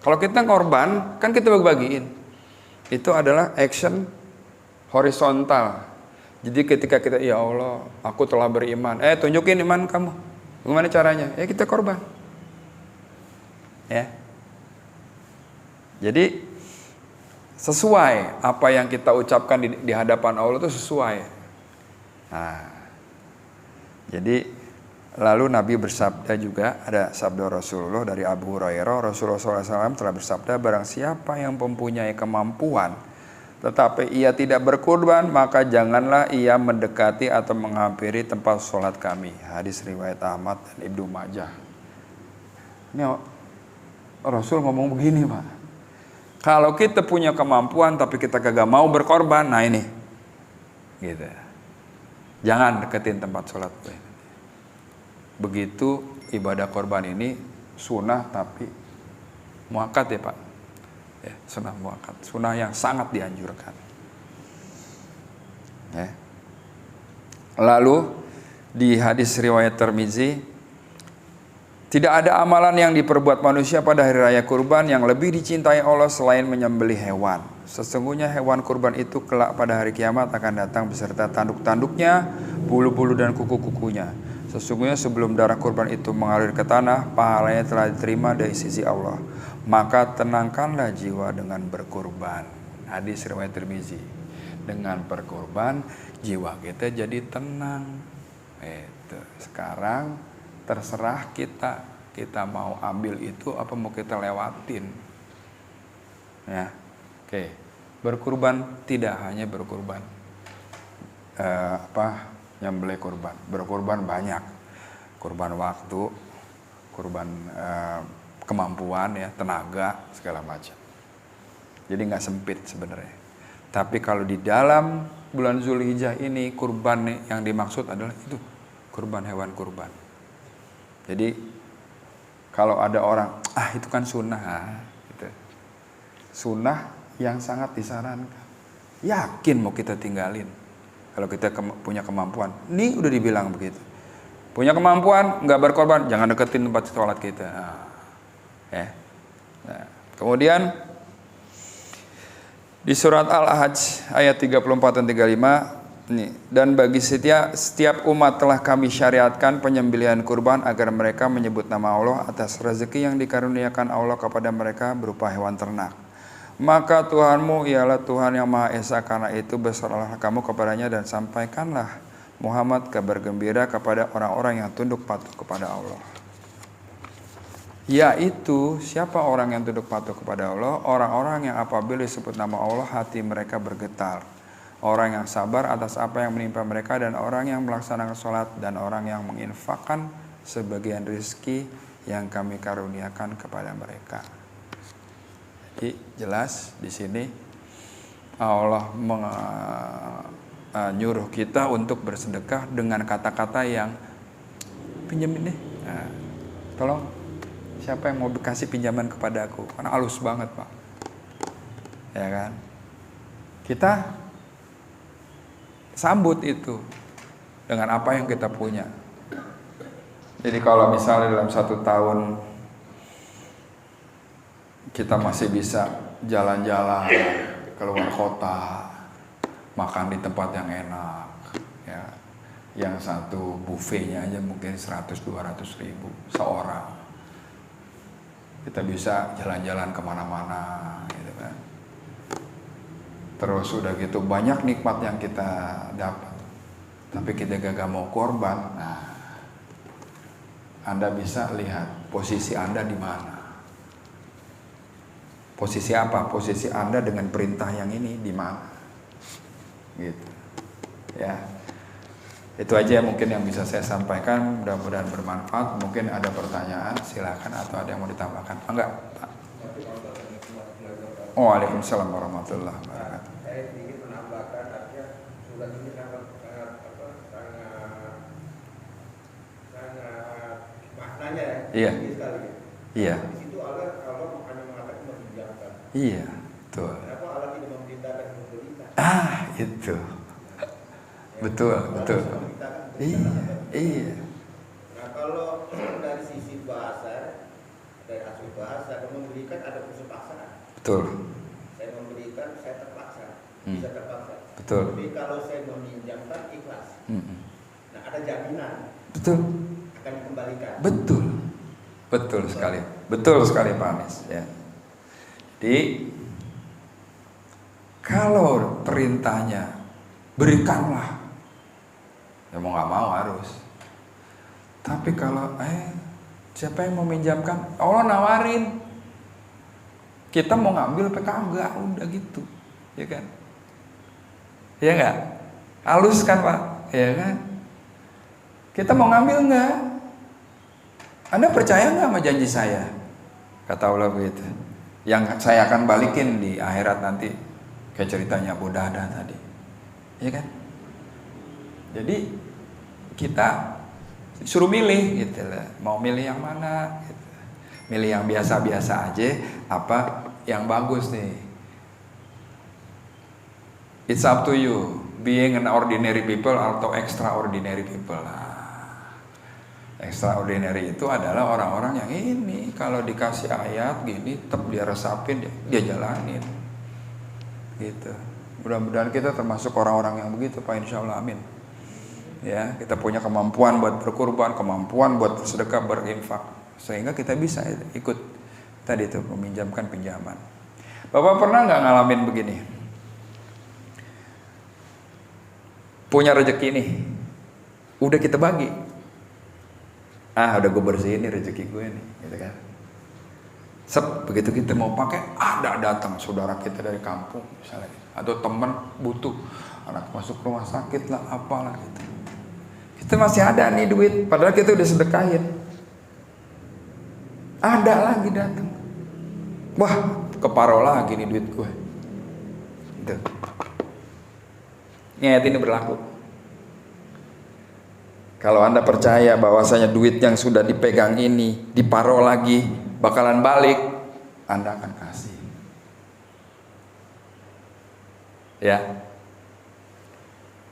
Kalau kita korban, kan kita bagi-bagiin. Itu adalah action horizontal. Jadi ketika kita, ya Allah, aku telah beriman. Tunjukin iman kamu. Bagaimana caranya? Ya kita korban. Ya. Jadi sesuai apa yang kita ucapkan di hadapan Allah itu sesuai. Nah, jadi lalu Nabi bersabda juga, ada sabda Rasulullah dari Abu Hurairah, Rasulullah SAW telah bersabda, barang siapa yang mempunyai kemampuan tetapi ia tidak berkurban, maka janganlah ia mendekati atau menghampiri tempat sholat kami. Hadis riwayat Ahmad dan Ibnu Majah. Ini Rasul ngomong begini, Pak. Kalau kita punya kemampuan tapi kita kagak mau berkorban, nah ini gitu. Jangan deketin tempat sholat gue. Begitu ibadah korban ini sunnah tapi muakkad ya Pak. Ya, sunnah muakkad, sunnah yang sangat dianjurkan. Ya. Lalu di hadis riwayat Tirmizi, tidak ada amalan yang diperbuat manusia pada hari raya kurban yang lebih dicintai Allah selain menyembelih hewan. Sesungguhnya hewan kurban itu kelak pada hari kiamat akan datang beserta tanduk-tanduknya, bulu-bulu dan kuku-kukunya. Sesungguhnya sebelum darah kurban itu mengalir ke tanah, pahalanya telah diterima dari sisi Allah. Maka tenangkanlah jiwa dengan berkurban. Hadis riwayat Tirmizi. Dengan berkurban, jiwa kita jadi tenang. Itu. Sekarang terserah kita mau ambil itu apa mau kita lewatin. Ya. Oke. Berkurban tidak hanya berkurban nyembelih kurban. Berkurban banyak. Kurban waktu, kurban kemampuan ya, tenaga, segala macam. Jadi nggak sempit sebenarnya. Tapi kalau di dalam bulan Zulhijjah ini kurban yang dimaksud adalah itu kurban hewan kurban. Jadi kalau ada orang itu kan sunnah, gitu. Sunnah yang sangat disarankan. Yakin mau kita tinggalin kalau kita punya kemampuan. Ini udah dibilang begitu. Punya kemampuan nggak berkorban, jangan deketin tempat sholat kita. Nah, kemudian di surat Al-Hajj ayat 34 dan 35 nih, dan bagi setiap umat telah kami syariatkan penyembelihan kurban agar mereka menyebut nama Allah atas rezeki yang dikaruniakan Allah kepada mereka berupa hewan ternak. Maka Tuhanmu ialah Tuhan yang Maha Esa, karena itu berserahlah kamu kepadanya dan sampaikanlah Muhammad kabar gembira kepada orang-orang yang tunduk patuh kepada Allah. Yaitu siapa orang yang tunduk patuh kepada Allah? Orang-orang yang apabila disebut nama Allah hati mereka bergetar. Orang yang sabar atas apa yang menimpa mereka, dan orang yang melaksanakan sholat, dan orang yang menginfakkan sebagian rezeki yang kami karuniakan kepada mereka. Jadi jelas di sini Allah nyuruh kita untuk bersedekah dengan kata-kata yang pinjam ini, tolong siapa yang mau kasih pinjaman kepada aku, karena halus banget Pak, ya kan? Kita sambut itu dengan apa yang kita punya. Jadi kalau misalnya dalam 1 tahun kita masih bisa jalan-jalan keluar kota, makan di tempat yang enak, ya, yang satu buffetnya aja mungkin 100-200 ribu seorang, kita bisa jalan-jalan kemana-mana, gitu kan. Terus udah gitu banyak nikmat yang kita dapat, tapi kita gagal mau korban. Nah, Anda bisa lihat posisi Anda di mana. Posisi apa? Posisi Anda dengan perintah yang ini di mana? Gitu. Ya. Itu aja mungkin yang bisa saya sampaikan, mudah-mudahan bermanfaat. Mungkin ada pertanyaan, silakan, atau ada yang mau ditambahkan. Enggak, Pak. Waalaikumsalam warahmatullahi wabarakatuh. Saya ingin menambahkan, artinya surat ini sangat maknanya ya. Iya. Sekali. Iya. Di situ Allah hanya mengatakan meminjamkan. Iya, betul. Kenapa Allah tidak memerintahkan memberikan? Itu. Betul. Iya. Nah, kalau dari sisi bahasa, dari asal bahasa, memberikan ada unsur paksaan. Betul. Saya memberikan, saya terpaksa, bisa terpaksa. Betul. Tapi kalau saya meminjamkan, ikhlas. Nah, ada jaminan. Betul. Akan dikembalikan. Betul sekali Pak Anies, ya. Jadi kalau perintahnya berikanlah, ya mau nggak mau harus. Tapi kalau siapa yang meminjamkan, Allah nawarin, kita mau ngambil PK enggak, udah gitu, ya kan? Ya enggak? Halus kan Pak, ya kan? Kita mau ngambil enggak? Anda percaya enggak sama janji saya? Kata Allah begitu. Yang saya akan balikin di akhirat nanti, kayak ceritanya Abu Dahdah tadi, ya kan? Jadi kita suruh milih gitu lah. Mau milih yang mana gitu. Milih yang biasa-biasa aja apa yang bagus nih. It's up to you, being an ordinary people atau extraordinary people lah. Extraordinary itu adalah orang-orang yang ini kalau dikasih ayat gini tetap dia resapin, dia jalanin gitu. Mudah-mudahan kita termasuk orang-orang yang begitu Pak, insya Allah, amin. Ya, kita punya kemampuan buat berkurban, kemampuan buat bersedekah, berinfak, sehingga kita bisa ikut tadi itu meminjamkan pinjaman. Bapak pernah nggak ngalamin begini? Punya rezeki nih, udah kita bagi, udah gue bersihin nih rezeki gue nih, gitu kan? Begitu kita mau pakai, ada datang saudara kita dari kampung misalnya, atau teman butuh, anak masuk rumah sakit lah, apalah gitu. Kita masih ada nih duit, padahal kita udah sedekahin. Ada lagi datang, wah keparo lagi nih duit gue. Gitu. Ayat ini berlaku. Kalau Anda percaya bahwasanya duit yang sudah dipegang ini diparo lagi bakalan balik, Anda akan kasih. Ya.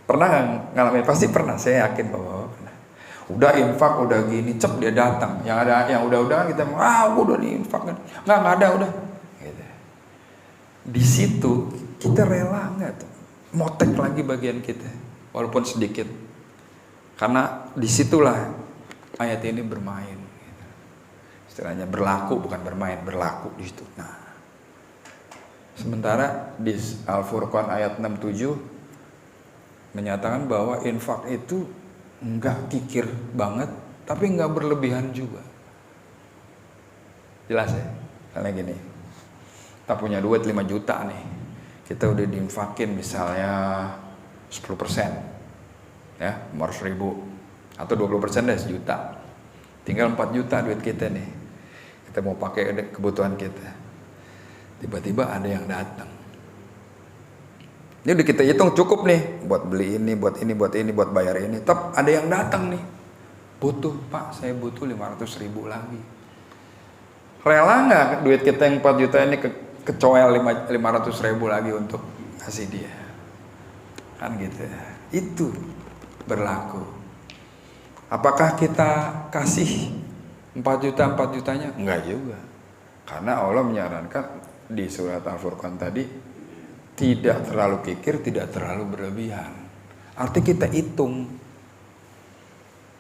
Pernah ngalamin? Pasti pernah, saya yakin bahwa pernah. Udah infak, udah gini, cep dia datang. Yang udah kita, gue udah diinfak kan. Nggak ada udah. Gitu. Di situ kita rela nggak tuh? Motek lagi bagian kita, walaupun sedikit. Karena disitulah ayat ini bermain. Gitu. Istilahnya berlaku, bukan bermain, berlaku di situ. Nah, sementara di Al-Furqan ayat 67 menyatakan bahwa infak itu enggak kikir banget, tapi enggak berlebihan juga. Jelas ya? Karena gini, kita punya duit 5 juta nih, kita udah diinfakin misalnya 10%, ya, 500.000, atau 20% deh, sejuta. Tinggal 4 juta duit kita nih, kita mau pakai kebutuhan kita. Tiba-tiba ada yang datang. Ini udah kita hitung cukup nih, buat beli ini, buat ini, buat ini, buat bayar ini. Tetap ada yang datang nih, butuh, Pak, saya butuh 500.000 lagi. Rela nggak duit kita yang 4 juta ini kecoel 500.000 lagi untuk kasih dia? Kan gitu ya. Itu berlaku. Apakah kita kasih 4 jutanya? Enggak juga. Karena Allah menyarankan di surat Al-Furqan tadi, tidak terlalu kikir, tidak terlalu berlebihan. Arti kita hitung,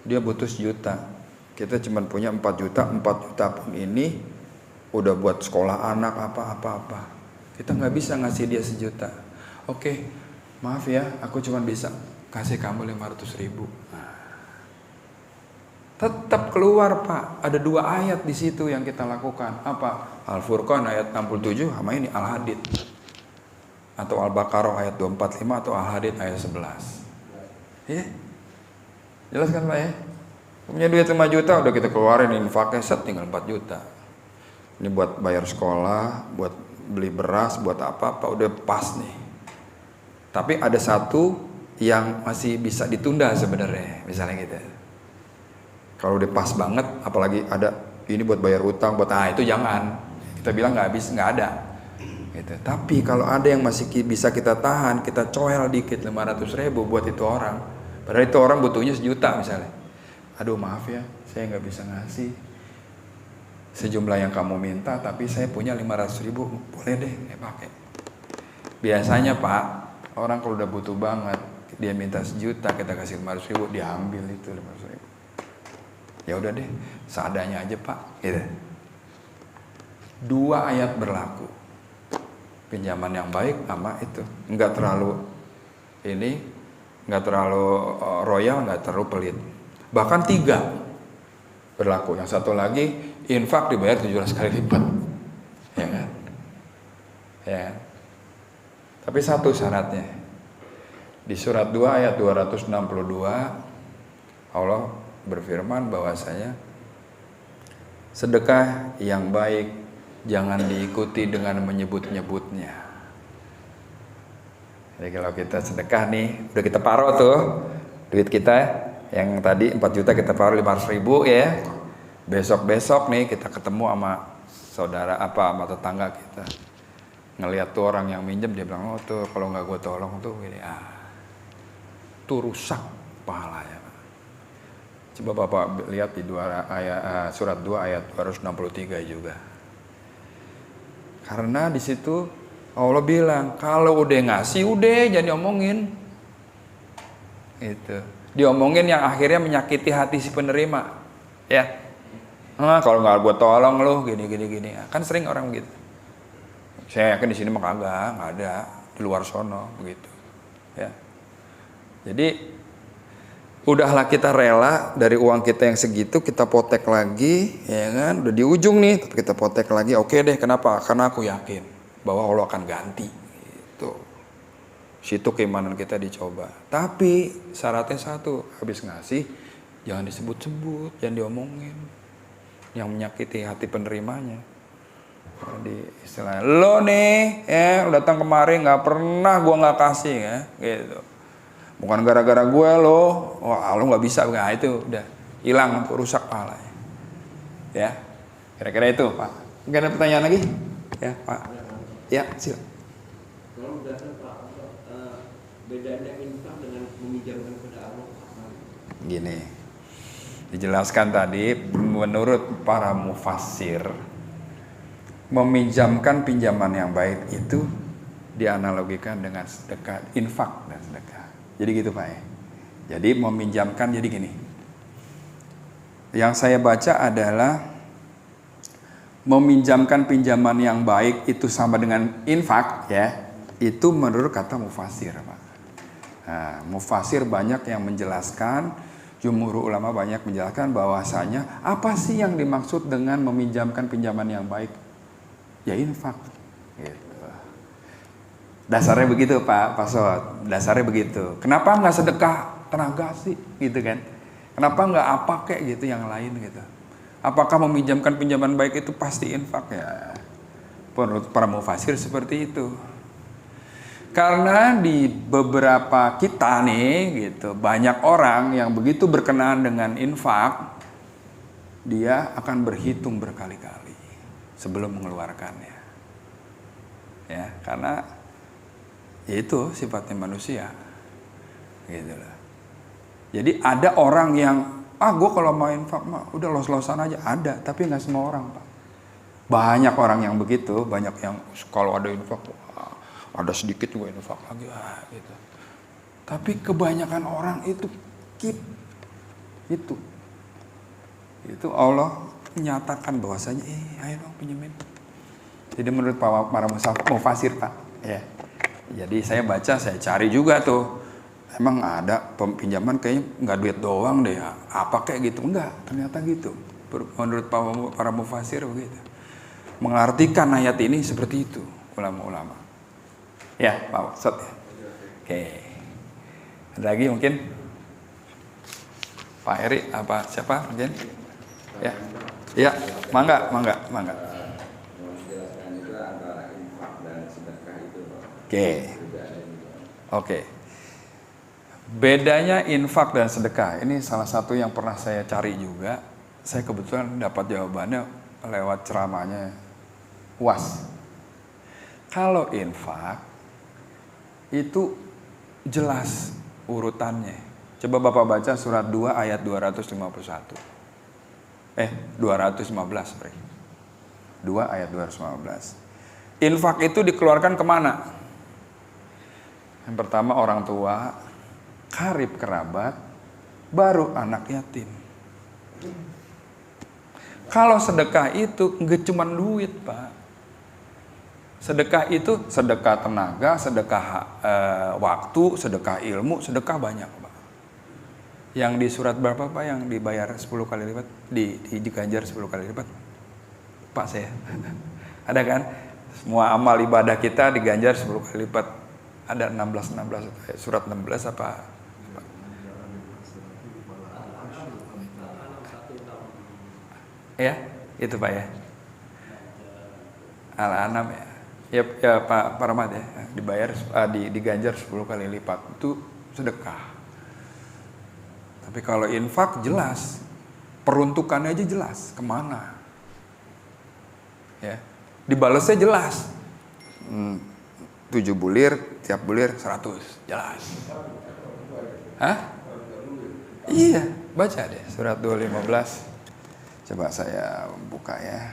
dia butuh 1 juta, kita cuma punya 4 juta, 4 juta pun ini udah buat sekolah anak apa. Kita nggak bisa ngasih dia 1 juta. Oke, maaf ya, aku cuma bisa kasih kamu 500.000. Nah, tetap keluar Pak. Ada 2 ayat di situ yang kita lakukan. Apa? Al-Furqan ayat 67 sama ini Al-Hadid. Atau Al-Baqarah ayat 245 atau Al-Hadid ayat 11. Ya. Jelas kan Pak ya? Punya duit 5 juta udah kita keluarin infaknya tinggal 4 juta. Ini buat bayar sekolah, buat beli beras, buat apa-apa udah pas nih. Tapi ada satu yang masih bisa ditunda sebenarnya, misalnya gitu. Kalau udah pas banget, apalagi ada ini buat bayar utang, buat itu jangan. Kita bilang nggak habis, nggak ada. Gitu. Tapi kalau ada yang masih bisa kita tahan, kita coel dikit 500.000 buat itu orang. Padahal itu orang butuhnya 1 juta misalnya. Aduh maaf ya, saya nggak bisa ngasih sejumlah yang kamu minta, tapi saya punya 500.000, boleh deh saya pakai. Biasanya Pak, orang kalau udah butuh banget, dia minta 1 juta, kita kasih 500.000, dia ambil itu 500.000. Ya udah deh, seadanya aja Pak. Gitu. 2 ayat berlaku. Pinjaman yang baik sama itu, nggak terlalu ini, nggak terlalu royal, nggak terlalu pelit. Bahkan 3 berlaku. Yang satu lagi infak dibayar 17 kali lipat, ya kan? Ya. Tapi satu syaratnya, di surat 2 ayat 262 Allah berfirman bahwasanya sedekah yang baik jangan diikuti dengan menyebut-nyebutnya. Jadi kalau kita sedekah nih, udah kita paro tuh, Duit kita yang tadi 4 juta kita taruh 500 ribu ya. Besok-besok nih kita ketemu sama saudara sama tetangga kita. Ngelihat tuh orang yang minjem, dia bilang, oh tuh kalau nggak gue tolong tuh gini. Tuh rusak pahalanya. Coba Bapak lihat di surat 2 ayat 263 juga. Karena di situ Allah bilang, kalau udah ngasih udah jangan diomongin. Itu. Diomongin yang akhirnya menyakiti hati si penerima. Ya. Kalau nggak gue tolong lo gini. Kan sering orang begitu. Saya yakin di sini mah kagak, nggak ada, di luar sono begitu. Ya. Jadi udahlah kita rela dari uang kita yang segitu kita potek lagi, ya kan? Udah di ujung nih, tapi kita potek lagi. Oke deh, kenapa? Karena aku yakin bahwa Allah akan ganti. Gitu. Situ keimanan kita dicoba. Tapi syaratnya satu, habis ngasih jangan disebut-sebut, jangan diomongin, yang menyakiti hati penerimanya. Jadi istilahnya, lo nih, lo datang kemari nggak pernah gue nggak kasih, ya, gitu. Bukan gara-gara gue lo, wah lo nggak bisa, nah itu udah hilang, rusak pahalanya. Ya, kira-kira itu Pak. Mungkin ada pertanyaan lagi? Ya Pak. Ya silakan. Kalau dasar Pak, bedanya infak dengan meminjamkan kepada Allah. Gini, dijelaskan tadi menurut para mufassir, meminjamkan pinjaman yang baik itu dianalogikan dengan sedekah, infak dan sedekah. Jadi gitu Pak ya. Jadi meminjamkan, jadi gini. Yang saya baca adalah meminjamkan pinjaman yang baik itu sama dengan infak ya. Itu menurut kata mufasir Pak. Nah, mufasir banyak yang menjelaskan, jumhur ulama banyak menjelaskan bahwasanya apa sih yang dimaksud dengan meminjamkan pinjaman yang baik? Ya infak. Gitu. Dasarnya begitu Pak Sot, dasarnya begitu. Kenapa nggak sedekah tenaga sih, gitu kan? Kenapa nggak apa kayak gitu yang lain gitu? Apakah meminjamkan pinjaman baik itu pasti infak ya? Menurut para mufasir seperti itu. Karena di beberapa kita nih gitu, banyak orang yang begitu berkenaan dengan infak, dia akan berhitung berkali-kali sebelum mengeluarkannya. Ya, karena itu sifatnya manusia, gitu lah. Jadi ada orang yang, gue kalau mau infak mah udah los-losan aja, ada, tapi nggak semua orang Pak. Banyak orang yang begitu, banyak yang kalau ada infak, ada sedikit juga infak lagi, gitu. Tapi kebanyakan orang itu itu Allah menyatakan bahwasanya, ayo dong pinjemin. Jadi menurut para mufasir Pak, ya. Jadi saya baca, saya cari juga tuh. Emang ada pinjaman kayaknya nggak duit doang deh. Apa kayak gitu? Enggak, ternyata gitu. Menurut para mufasir begitu. Mengartikan ayat ini seperti itu ulama-ulama. Ya, Pak Sot ya. Oke. Ada lagi mungkin? Pak Eri apa siapa mungkin? Ya. Ya, mangga. Oke. Bedanya infak dan sedekah. Ini salah satu yang pernah saya cari juga. Saya kebetulan dapat jawabannya lewat ceramahnya UAS. Kalau infak itu jelas urutannya. Coba Bapak baca surat 2 ayat 251. 215 sorry. 2 ayat 215. Infak itu dikeluarkan kemana? Yang pertama orang tua, karib kerabat, baru anak yatim. Kalau sedekah itu nggak cuma duit Pak. Sedekah itu sedekah tenaga, sedekah waktu, sedekah ilmu, sedekah banyak Pak. Yang di surat berapa Pak yang dibayar 10 kali lipat, diganjar 10 kali lipat? Pak saya. Ada kan? Semua amal ibadah kita diganjar 10 kali lipat. Ada 16 surat 16 apa? Ya, itu Pak ya. Al-An'am ya. Ya Pak Rahmat ya, dibayar diganjar 10 kali lipat. Itu sedekah. Tapi kalau infak jelas, peruntukannya aja jelas kemana. Ya, dibalasnya jelas. 7 bulir, tiap bulir 100, jelas. Hah? Iya, baca deh surat 215. Coba saya buka ya.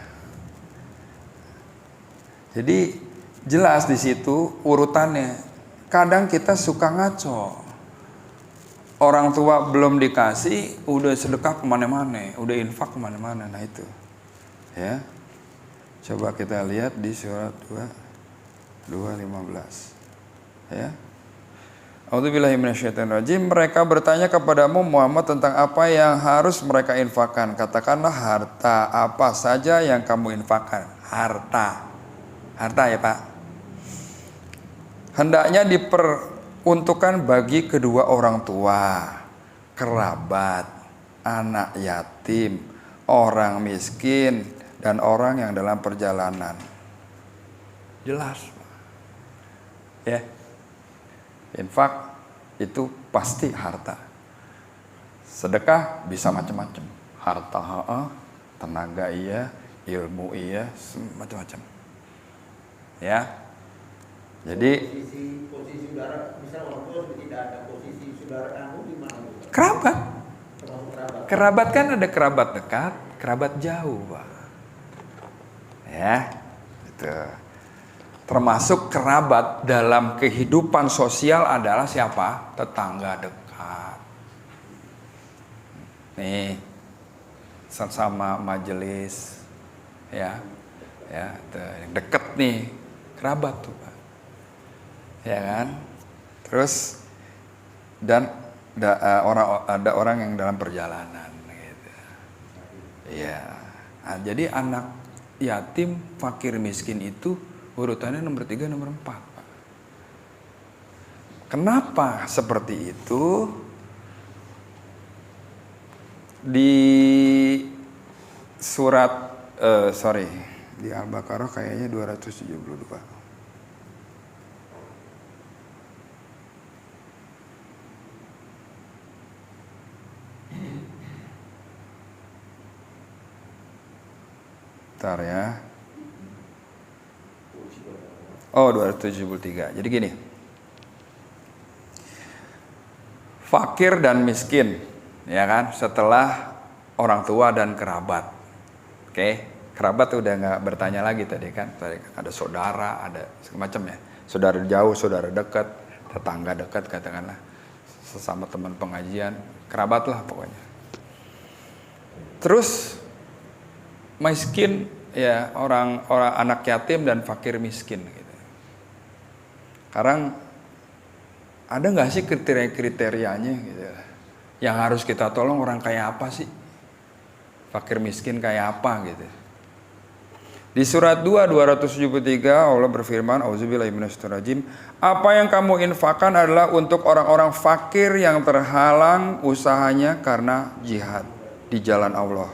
Jadi jelas di situ urutannya. Kadang kita suka ngaco. Orang tua belum dikasih, udah sedekah kemana-mana, udah infak kemana-mana. Nah itu, ya. Coba kita lihat di surat 2:15, ya. A'udzubillahi minasyaitonirrajim. Mereka bertanya kepadamu Muhammad tentang apa yang harus mereka infakkan. Katakanlah harta apa saja yang kamu infakkan. Harta ya Pak. Hendaknya diperuntukkan bagi kedua orang tua, kerabat, anak yatim, orang miskin, dan orang yang dalam perjalanan. Jelas Pak. Ya. Infak itu pasti harta. Sedekah bisa macam-macam. Harta, tenaga iya, ilmu iya, macam-macam. Ya. Jadi posisi saudara, misal orang tua tidak ada posisi saudara kamu di mana? Kerabat. Termasuk kerabat. Kerabat kan ada kerabat dekat, kerabat jauh, Pak. Ya. Itu. Termasuk kerabat dalam kehidupan sosial adalah siapa? Tetangga dekat. Nih, sama majelis, ya, deket nih, kerabat tuh Pak. Ya kan? Terus dan ada orang yang dalam perjalanan, gitu. Ya, nah, jadi anak yatim, fakir, miskin itu urutannya nomor 3, nomor 4. Pak. Kenapa seperti itu? Di surat di Al-Baqarah kayaknya 272. Bentar ya. Oh, 273. Jadi gini. Fakir dan miskin, ya kan? Setelah orang tua dan kerabat. Oke, kerabat udah nggak bertanya lagi tadi kan? Tadi ada saudara, ada semacam ya. Saudara jauh, saudara dekat, tetangga dekat katakanlah. Sesama teman pengajian, kerabat lah pokoknya. Terus miskin ya, orang anak yatim dan fakir miskin gitu. Sekarang ada nggak sih kriteria-kriterianya gitu? Yang harus kita tolong orang kayak apa sih? Fakir miskin kayak apa gitu? Di surat 2:273 Allah berfirman, Auzubillahi minasyaitonirrajim, apa yang kamu infakkan adalah untuk orang-orang fakir yang terhalang usahanya karena jihad di jalan Allah.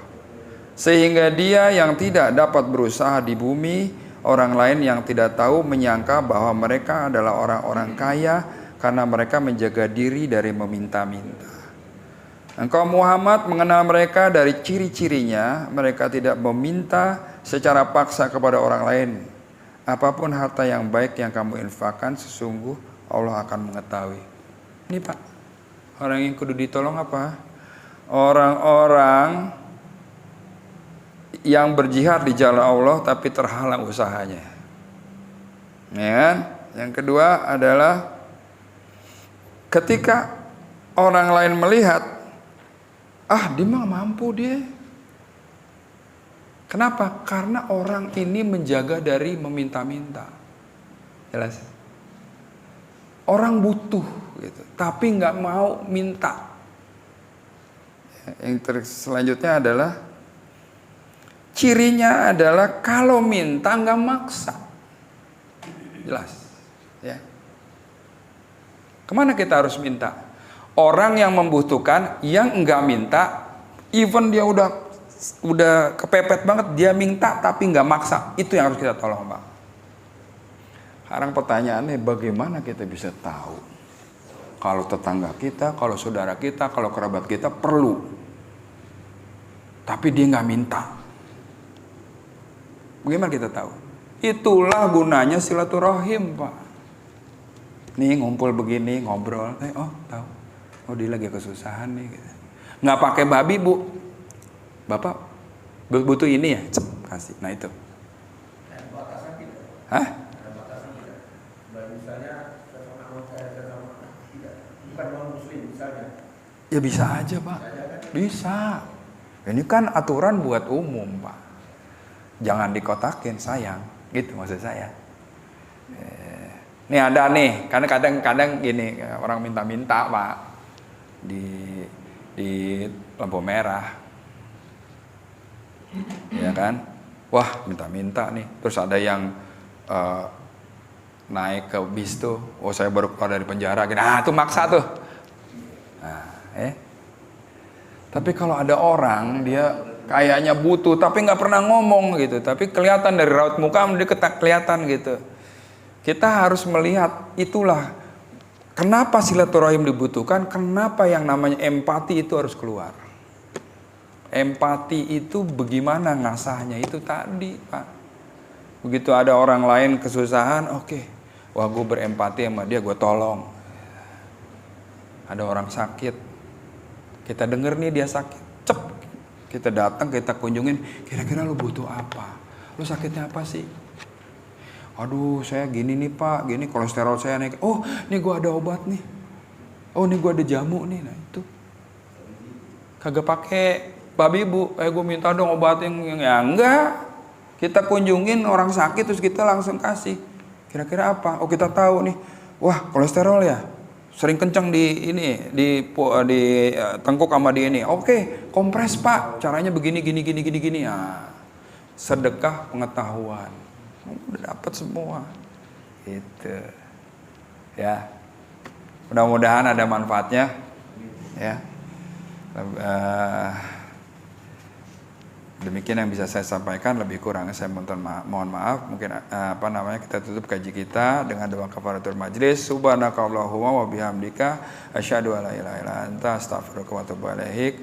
Sehingga dia yang tidak dapat berusaha di bumi, orang lain yang tidak tahu menyangka bahwa mereka adalah orang-orang kaya karena mereka menjaga diri dari meminta-minta. Engkau Muhammad mengenal mereka dari ciri-cirinya, mereka tidak meminta secara paksa kepada orang lain. Apapun harta yang baik yang kamu infakkan, sesungguh Allah akan mengetahui. Ini Pak, orang yang kudu ditolong apa? Orang-orang yang berjihad di jalan Allah tapi terhalang usahanya. Ya kan? Yang kedua adalah ketika orang lain melihat, dia mah mampu dia. Kenapa? Karena orang ini menjaga dari meminta-minta. Jelas? Orang butuh gitu, tapi nggak mau minta. Yang selanjutnya adalah cirinya adalah kalau minta nggak maksa. Jelas, ya. Kemana kita harus minta? Orang yang membutuhkan, yang nggak minta, even dia udah kepepet banget, dia minta tapi nggak maksa. Itu yang harus kita tolong, Pak. Sekarang pertanyaannya, bagaimana kita bisa tahu kalau tetangga kita, kalau saudara kita, kalau kerabat kita perlu. Tapi dia nggak minta. Bagaimana kita tahu? Itulah gunanya silaturahim, Pak. Nih ngumpul begini, ngobrol. Oh tahu. Oh dia lagi kesusahan nih. Gitu. Nggak pakai babi, Bu. Bapak butuh ini ya? Cep, kasih. Nah itu. Batasan tidak. Hah? Ada batasan tidak. Misalnya sesama anggota sesama tidak. Bukan non muslim misalnya. Ya bisa aja, Pak. Bisa. Ini kan aturan buat umum, Pak. Jangan dikotakin, sayang. Gitu maksud saya. Nih ada nih, karena kadang-kadang gini orang minta-minta, Pak, di lampu merah, ya kan? Wah minta-minta nih, terus ada yang naik ke bis tuh, oh saya baru keluar dari penjara, gitu. Ah tuh maksa tuh. Nah, tapi kalau ada orang dia kayaknya butuh, tapi nggak pernah ngomong gitu, tapi kelihatan dari raut muka dia kelihatan gitu. Kita harus melihat itulah kenapa silaturahim dibutuhkan, kenapa yang namanya empati itu harus keluar. Empati itu bagaimana ngasahnya itu tadi, Pak. Begitu ada orang lain kesusahan, oke. Wah, gue berempati sama dia, gue tolong. Ada orang sakit, kita denger nih dia sakit, cep. Kita datang, kita kunjungin, kira-kira lu butuh apa? Lu sakitnya apa sih? Aduh saya gini nih Pak, gini kolesterol saya naik. Oh nih gue ada obat nih. Oh nih gue ada jamu nih. Nah itu kagak pakai babi Bu. Gue minta dong obat yang ya enggak. Kita kunjungin orang sakit terus kita langsung kasih. Kira-kira apa? Oh kita tahu nih. Wah kolesterol ya. Sering kencang di ini di tengkuk sama di ini. Oke kompres Pak. Caranya begini gini. Nah, sedekah pengetahuan. Udah dapat semua itu ya, mudah-mudahan ada manfaatnya ya. Demikian yang bisa saya sampaikan, lebih kurang saya mohon maaf. Mungkin kita tutup kaji kita dengan doa kafaratul majlis. Subhanakallahumma wa bihamdika asyhadu an la ilaha illa anta astaghfiruka wa atubu ilaik.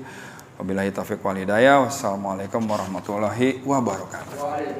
Wabillahi taufiq wal hidayah. Wassalamualaikum warahmatullahi wabarakatuh.